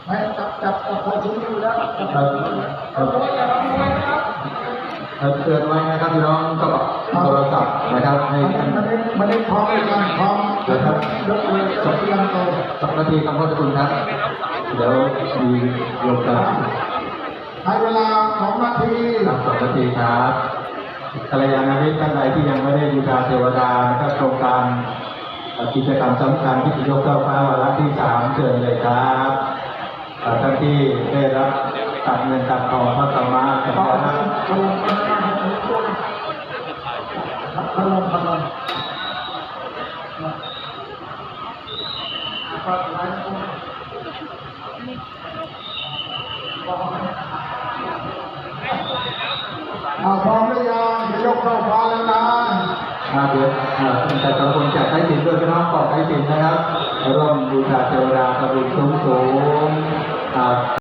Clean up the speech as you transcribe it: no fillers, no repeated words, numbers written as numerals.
ให้จับพอชุดอยู่แล้วเตือนไว้นะครับพี่น้องก็โทรศัพท์นะครับให้มันได้พร้อมกันพร้อมนะครับยกมือสดยังโต2 นาทีขอบคุณครับเดี๋ยวมีโอกาสให้เวลา2 นาที2 นาทีครับกัลยาณมิตรท่านใดที่ยังไม่ได้บูชาเทวดานะครับโครงการกิจกรรมสำคัญที่ยกเจ้าฟ้าวาระที่3เชิญเลยครับท่านที่ได้รับตัดเงินตัดทองพระธรรมะกันนะครับพร้อมหรือยังจะยกเข้าฟ้าแล้วนะเดี๋ยวแต่ละคนจัดสายสิญจน์ด้วยพี่น้องกอดสายสิญจน์นะครับร่วมบูชาเทวดากระบุญทุ